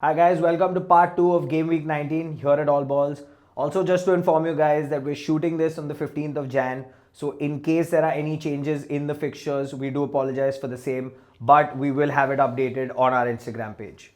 Hi guys, welcome to part 2 of Game Week 19 here at All Balls. Also, just to inform you guys that we're shooting this on the 15th of Jan. So in case there are any changes in the fixtures, we do apologize for the same, but we will have it updated on our Instagram page.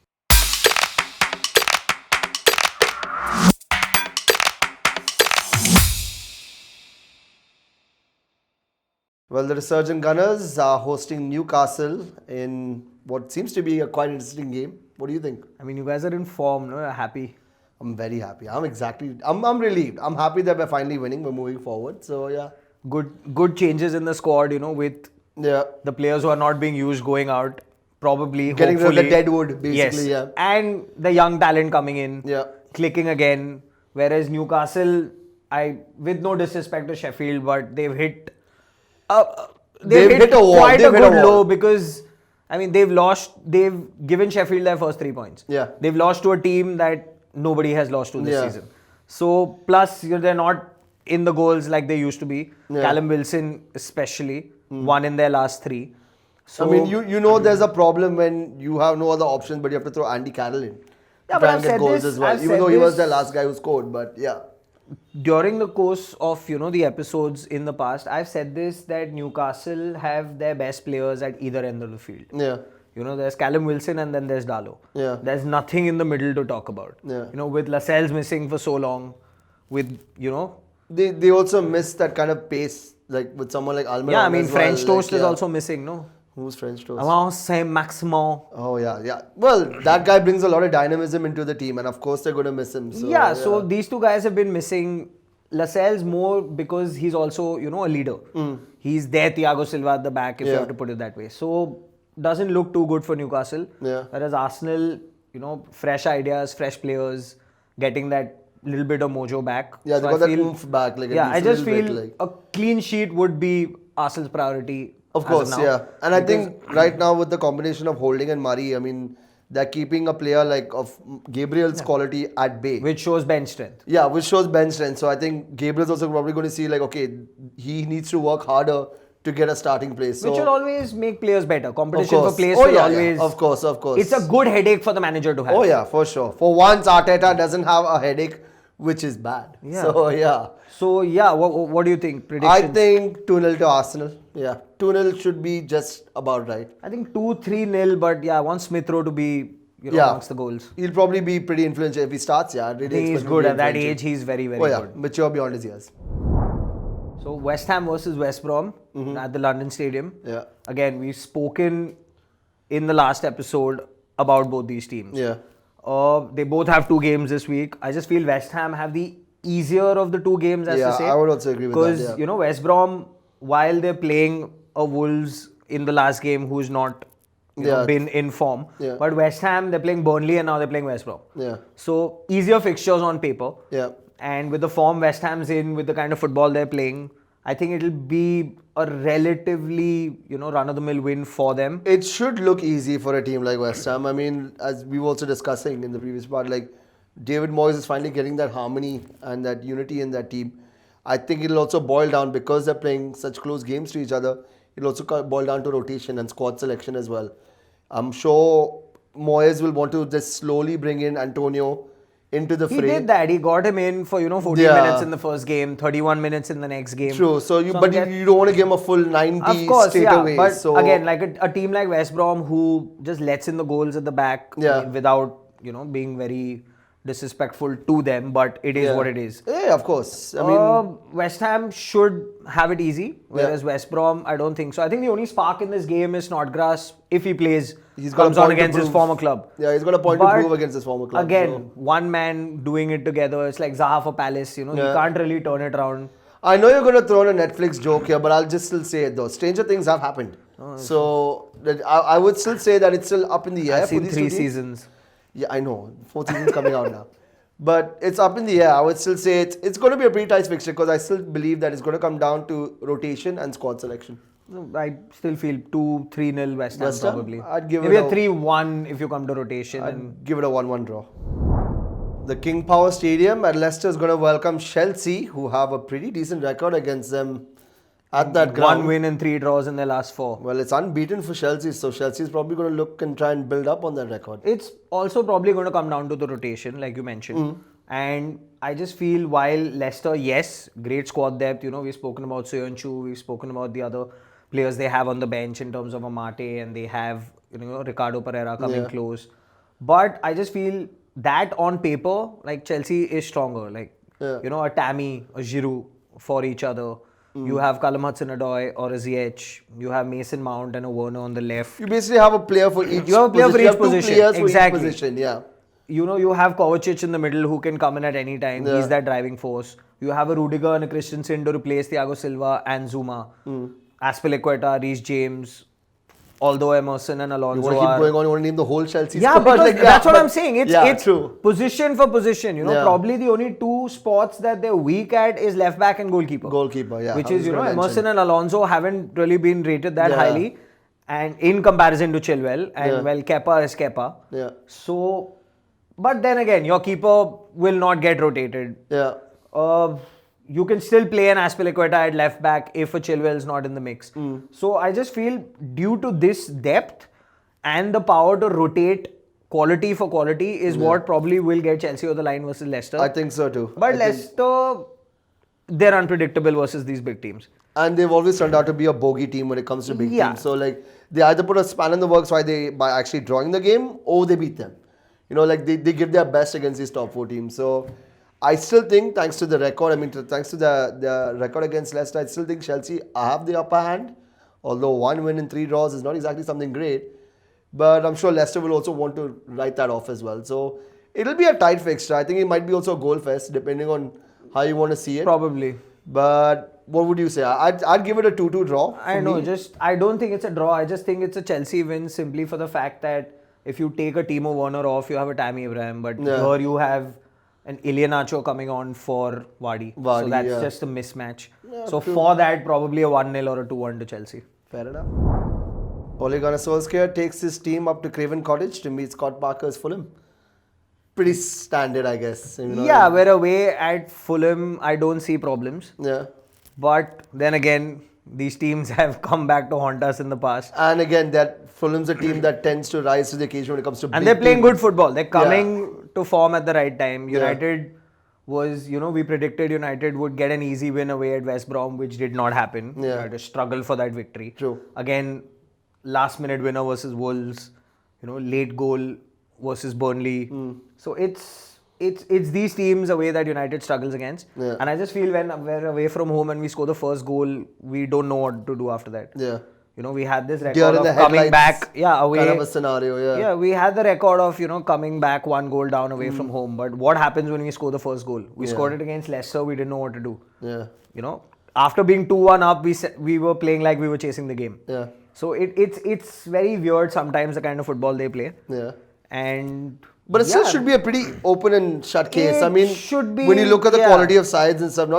Well, the Resurgent Gunners are hosting Newcastle in what seems to be a quite interesting game. What do you think? I mean, you guys are in form, no? You're happy. I'm very happy. I'm relieved. I'm happy that we're finally winning. We're moving forward. So yeah. Good changes in the squad, with Yeah. the players who are not being used going out, probably Getting rid of hopefully. the dead wood, basically, Yes. yeah. And the young talent coming in, Yeah. clicking again. Whereas Newcastle, with no disrespect to Sheffield, but they've hit They've hit a wall. quite They've a hit a good wall. low because they've given Sheffield their first 3 points. Yeah. They've lost to a team that nobody has lost to this Yeah. season. So plus they're not in the goals like they used to be. Yeah. Callum Wilson especially won in their last 3. So I mean, you know there's a problem when you have no other options, but you have to throw Andy Carroll in. Yeah, but to try I've and get said goals this- as well. I've Even said though he was this- the last guy who scored, but yeah. during the course of the episodes in the past, I've said this that Newcastle have their best players at either end of the field. Yeah. There's Callum Wilson and then there's Dalo. Yeah. There's nothing in the middle to talk about. Yeah. With Lascelles missing for so long, with They also miss that kind of pace, like with someone like Almiron. yeah, I mean as well, French Toast like, is yeah. also missing, no? Who's French Toast? Avant Saint-Maximin. Oh yeah. Well, that guy brings a lot of dynamism into the team, and of course they're going to miss him. So, So these two guys have been missing. Lascelles more because he's also a leader. He's their Thiago Silva at the back, if you Yeah. have to put it that way. So doesn't look too good for Newcastle. Yeah. Whereas Arsenal, fresh ideas, fresh players, getting that little bit of mojo back. Yeah, So they got that oomph back, like, at yeah, I least a just little feel bit, like- a clean sheet would be Arsenal's priority. of as course, now. yeah. And I Because- think right now with the combination of Holding and Murray, I mean, they're keeping a player like of Gabriel's quality at bay. which shows bench strength. Yeah, which shows bench strength. So I think Gabriel's also probably going to see like, okay, he needs to work harder to get a starting place. So Which will always make players better. of Competition for course. place Oh will yeah, always. of course. It's a good headache for the manager to have. Oh yeah, for sure. For once, Arteta doesn't have a headache, which is bad. Yeah. So yeah. So yeah, what do you think? I Predictions? think 2-0 to Arsenal. Yeah. 2-0 should be just about right. I think 2-3-0, but yeah, I want Smith Rowe to be Yeah. amongst the goals. He'll probably be pretty influential if he starts. Yeah, I really I think he's expect him to good be at that influential. age. He's very very Oh yeah, good. mature beyond his years. So West Ham versus West Brom at the London Stadium. Yeah. Again, we've spoken in the last episode about both these teams. Yeah. They both have 2 games this week. I just feel West Ham have the easier of the 2 games, as Yeah, to say. I would also agree with that, Because yeah. West Brom, while they're playing a Wolves in the last game, who's not Yeah. been in form, Yeah. but West Ham they're playing Burnley and now they're playing West Brom. Yeah. So easier fixtures on paper. Yeah. And with the form West Ham's in, with the kind of football they're playing, I think it'll be a relatively run-of-the-mill win for them. It should look easy for a team like West Ham. I mean, as we were also discussing in the previous part, like David Moyes is finally getting that harmony and that unity in that team. I think it'll also boil down because they're playing such close games to each other. It'll also boil down to rotation and squad selection as well. I'm sure Moyes will want to just slowly bring in Antonio into the He fray. did that. He got him in for 14 Yeah. minutes in the first game, 31 minutes in the next game. True. So you, I'm but get- you don't want to give him a full 90 Of course, straight yeah. away. But so again, like a team like West Brom who just lets in the goals at the back Yeah. without being very disrespectful to them, but it is yeah. what it is. Yeah, of course. I mean, West Ham should have it easy, whereas West Brom, I don't think so. I think the only spark in this game is Snodgrass, if he plays, He's got a comes on point to against his prove. former club. Yeah, he's got a point to But prove against his former club. Again, so. one man doing it together, it's like Zaha for Palace, you Yeah. can't really turn it around. I know you're going to throw in a Netflix joke here, but I'll just still say it though. Stranger things have happened. So I would still say that it's still up in the air. I've for seen these 3 two teams. seasons. Yeah, I know. 4th season's coming out now. But it's up in the air. I would still say it's going to be a pretty tight fixture because I still believe that it's going to come down to rotation and squad selection. No, I still feel 2-3-0 West Ham West Ham? probably. I'd give Maybe it a a- 3-1 if you come to rotation. and I'd give it a 1-1 draw. The King Power Stadium at Leicester is going to welcome Chelsea, who have a pretty decent record against them at that ground. 1 win and 3 draws in their last 4. Well, it's unbeaten for Chelsea, so Chelsea's probably going to look and try and build up on that record. It's also probably going to come down to the rotation, like you mentioned. And I just feel while Leicester, yes, great squad depth. We've spoken about Soyuncu, we've spoken about the other players they have on the bench in terms of Amate, and they have Ricardo Pereira coming close. But I just feel that on paper, like Chelsea is stronger. Like a Tammy, a Giroud for each other. You have Callum Hudson-Odoi or a Ziyech. You have Mason Mount and a Werner on the left. You basically have a player for each You have a player for each position. You have 2 players Exactly. for each position, yeah. You have Kovacic in the middle who can come in at any time. He's that driving force. You have a Rudiger and a Christensen to replace Thiago Silva and Zuma. Aspilicueta, Reece James. Although Emerson and Alonso You want to keep going on, you want to name the whole Chelsea Yeah, squad? because that's what I'm saying. It's true. position for position. Yeah. Probably the only 2 spots that they're weak at is left back and goalkeeper. Goalkeeper, yeah. Which I was is, gonna Emerson mention. and Alonso haven't really been rated that highly. And in comparison to Chilwell. And Kepa is Kepa. Yeah. So, but then again, your keeper will not get rotated. Yeah. You can still play an Aspilicueta at left back if a Chilwell is not in the mix. So I just feel due to this depth and the power to rotate quality for quality is what probably will get Chelsea over the line versus Leicester. I think so too. But Leicester, they're unpredictable versus these big teams. And they've always turned out to be a bogey team when it comes to big teams. So like they either put a span in the works by actually drawing the game, or they beat them. They give their best against these top 4 teams. So I still think, thanks to the record, thanks to the record against Leicester, I still think Chelsea have the upper hand. Although 1 win and 3 draws is not exactly something great. But I'm sure Leicester will also want to write that off as well. So it'll be a tight fixture. I think it might be also a goal fest, depending on how you want to see it. Probably. But what would you say? I'd give it a 2-2 draw. I know, I don't think it's a draw. I just think it's a Chelsea win simply for the fact that if you take a Timo Werner off, you have a Tammy Abraham. But here you have an Iheanacho coming on for Vardy. So that's just a mismatch. Yeah, so for that, probably a 1-0 or a 2-1 to Chelsea. Fair enough. Ole Gunnar Solskjaer takes his team up to Craven Cottage to meet Scott Parker's Fulham. Pretty standard, I guess. Yeah, we're away at Fulham. I don't see problems. Yeah. But then again, these teams have come back to haunt us in the past. And again, that Fulham's a team that tends to rise to the occasion when it comes to and they're playing good football. They're coming to form at the right time. United was, we predicted United would get an easy win away at West Brom, which did not happen. Yeah. They had to struggle for that victory. True. Again, last minute winner versus Wolves, late goal versus Burnley. So it's these teams away that United struggles against. Yeah. And I just feel when we're away from home and we score the first goal, we don't know what to do after that. Yeah. We had this Deer record in the of coming headlights back, away. kind of a scenario, Yeah, we had the record of, coming back 1 goal down away from home. But what happens when we score the first goal? We scored it against Leicester, we didn't know what to do. Yeah. After being 2-1 up, we were playing like we were chasing the game. Yeah. So it's very weird sometimes the kind of football they play. Yeah. But it still should be a pretty open and shut case. Should be, when you look at the quality of sides and stuff,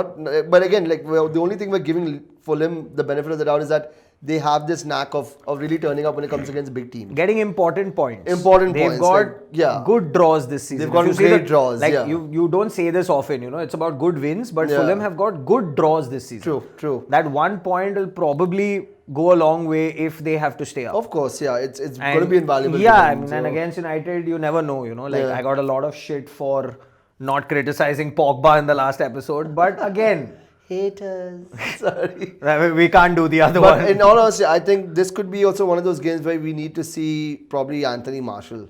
but again, the only thing we're giving Fulham the benefit of the doubt is that they have this knack of really turning up when it comes against big teams. Getting important points. They've got good draws this season. They've got great draws. You don't say this often, it's about good wins, but Fulham have got good draws this season. True. That 1 point will probably go a long way if they have to stay up. Of course, it's going to be invaluable. Yeah, and against United, you never know, I got a lot of shit for not criticizing Pogba in the last episode, but again... Haters. Sorry. We can't do the other one. But in all honesty, I think this could be also one of those games where we need to see probably Anthony Martial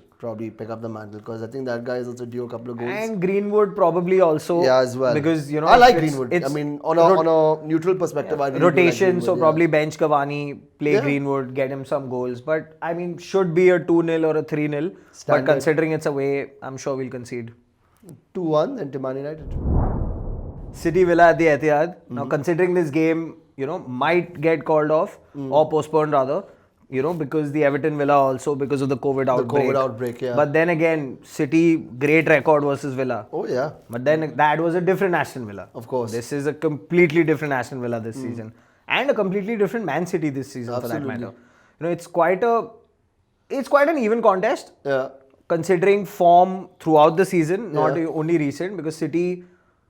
pick up the mantle, because I think that guy is also due a couple of goals. And Greenwood probably also. Yeah, as well. Because, I like Greenwood. On a neutral perspective, I really rotation, like so probably bench Cavani, play Greenwood, get him some goals. But, should be a 2-0 or a 3-0. But considering it's away, I'm sure we'll concede. 2-1 then to Man United. City Villa at the Etihad. Now, considering this game, might get called off or postponed rather, because the Everton Villa also because of the COVID outbreak. Yeah. But then again, City, great record versus Villa. Oh, yeah. But then that was a different Aston Villa. Of course. This is a completely different Aston Villa this season. And a completely different Man City this season for that matter. It's quite an even contest. Yeah. Considering form throughout the season, not only recent, because City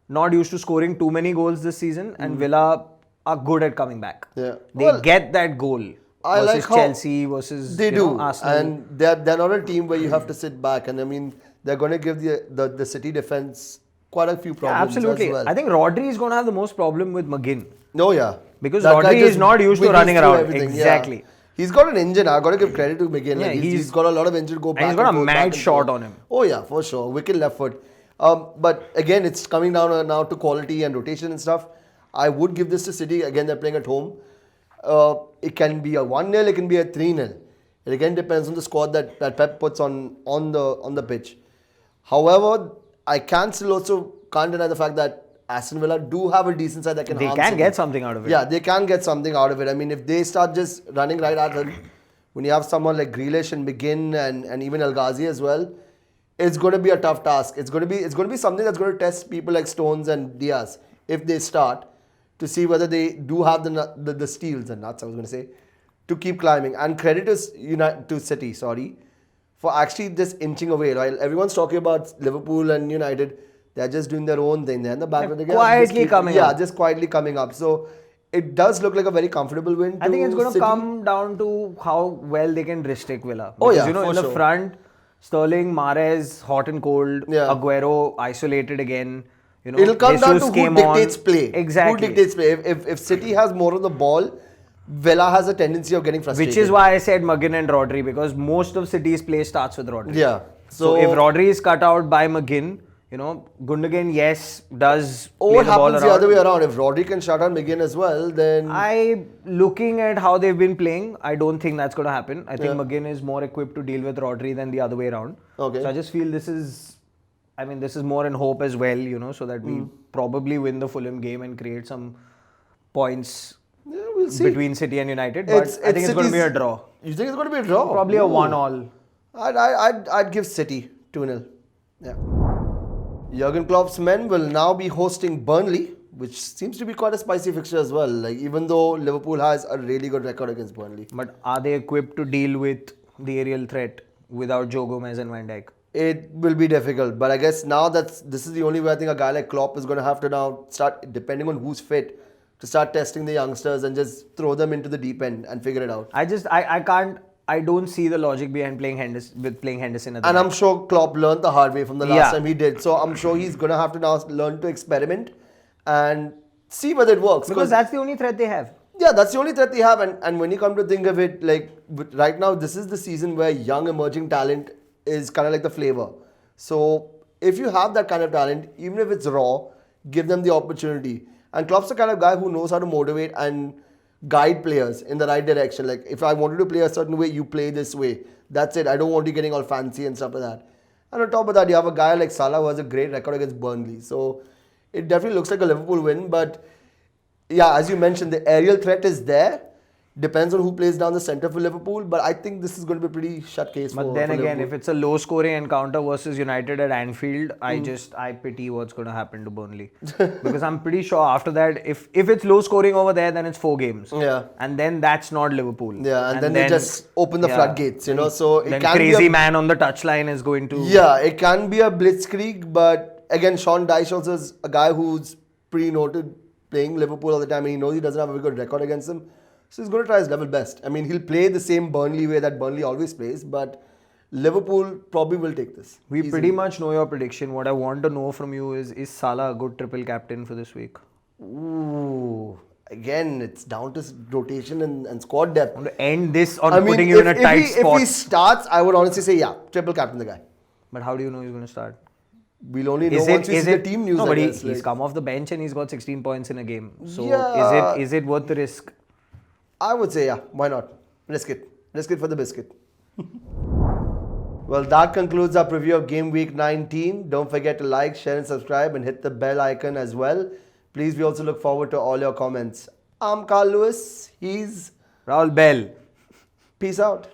not used to scoring too many goals this season, and Villa are good at coming back. Yeah. They Well, get that goal I versus like how Chelsea versus they you do, know, Arsenal. and they're not a team where you have to sit back. And I mean, they're going to give the City defense quite a few Yeah, problems absolutely. as well. I think Rodri is going to have the most problem with McGinn. No, yeah. Because That guy Rodri just is not used to wiggles running through around. everything, yeah. Exactly. He's got an engine. I've got to give credit to McGinn. Yeah, Like he's- he's got a lot of engine go back. he's got a forth, mad back and shot forth. on him. Oh yeah, for sure. Wicked left foot. But again, it's coming down now to quality and rotation and stuff. I would give this to City. Again, they're playing at home. It can be a 1-0, it can be a 3-0. It again depends on the squad that Pep puts on the pitch. However, I can't deny the fact that Aston Villa do have a decent side that can They harm can City. get something out of it. Yeah, they can get something out of it. I mean, if they start just running right at them, when you have someone like Grealish and McGinn and even El Ghazi as well, it's going to be a tough task. It's going to be something that's going to test people like Stones and Diaz if they start to see whether they do have the steals and nuts. I was going to say to keep climbing. And credit to City, for actually just inching away. While everyone's talking about Liverpool and United, they're just doing their own thing. They're in the background. They're quietly coming up. Yeah, just quietly coming up. So it does look like a very comfortable win. I think it's going to City. come down to how well they can restrict Villa. Oh, Because, yeah, in for the sure. front, Sterling, Mahrez, hot and cold, Yeah. Aguero isolated again. It'll come down to Jesus who came dictates on. play. Exactly. Who dictates play. If City has more of the ball, Villa has a tendency of getting frustrated. Which is why I said McGinn and Rodri, because most of City's play starts with Rodri. Yeah. So if Rodri is cut out by McGinn, Gundogan, yes, does Or play it the ball happens around. the other way around. If Rodri can shut down McGinn as well, then Looking at how they've been playing, I don't think that's going to happen. I think Yeah. McGinn is more equipped to deal with Rodri than the other way around. Okay. So I just feel this is more in hope as well, so that we probably win the Fulham game and create some points yeah, we'll see. between City and United. But I think it's going to be a draw. You think it's going to be a draw? Probably a Ooh. 1-1. I'd give City 2-0. Yeah. Jurgen Klopp's men will now be hosting Burnley, which seems to be quite a spicy fixture as well. Like even though Liverpool has a really good record against Burnley, But are they equipped to deal with the aerial threat without Joe Gomez and Van Dijk? it will be difficult. But I guess now this is the only way I think a guy like Klopp is going to have to now start, depending on who's fit, to start testing the youngsters and just throw them into the deep end and figure it out. I don't see the logic behind playing Henderson at the And back. I'm sure Klopp learned the hard way from the last Yeah. time he did. So I'm sure he's going to have to now learn to experiment and see whether it works. Because that's the only threat they have. Yeah, that's the only threat they have. And when you come to think of it, like right now, this is the season where young emerging talent is kind of like the flavor. So if you have that kind of talent, even if it's raw, give them the opportunity. And Klopp's the kind of guy who knows how to motivate and guide players in the right direction. Like if I wanted to play a certain way, you play this way. That's it. I don't want you getting all fancy and stuff like that. And on top of that, you have a guy like Salah who has a great record against Burnley. So it definitely looks like a Liverpool win. But yeah, as you mentioned, the aerial threat is there. Depends on who plays down the centre for Liverpool. But I think this is going to be a pretty shut case But for then again, Liverpool. if it's a low scoring encounter versus United at Anfield, I pity what's going to happen to Burnley. Because I'm pretty sure after that, if it's low scoring over there, then it's 4 games. Yeah. And then that's not Liverpool. Yeah, and then they just open the floodgates, So it then can crazy be man on the touchline is going to... Yeah, it can be a blitzkrieg, but again, Sean Dyche also is a guy who's pretty noted playing Liverpool all the time, and he knows he doesn't have a very good record against them. So he's going to try his level best. I mean, he'll play the same Burnley way that Burnley always plays, but Liverpool probably will take this. We easily. pretty much know your prediction. What I want to know from you is Salah a good triple captain for this week? Ooh. Again, it's down to rotation and squad depth. I want to end this on putting you in a tight spot. If he starts, I would honestly say, yeah, triple captain the guy. But how do you know he's going to start? We'll only know once we see the team news. No, I but guess, he's come off the bench and he's got 16 points in a game. So Yeah. is it worth the risk? I would say, yeah, why not? Risk it. Risk it for the biscuit. Well, that concludes our preview of Game Week 19. Don't forget to like, share and subscribe and hit the bell icon as well. Please, we also look forward to all your comments. I'm Carl Lewis. He's... Raul Bell. Peace out.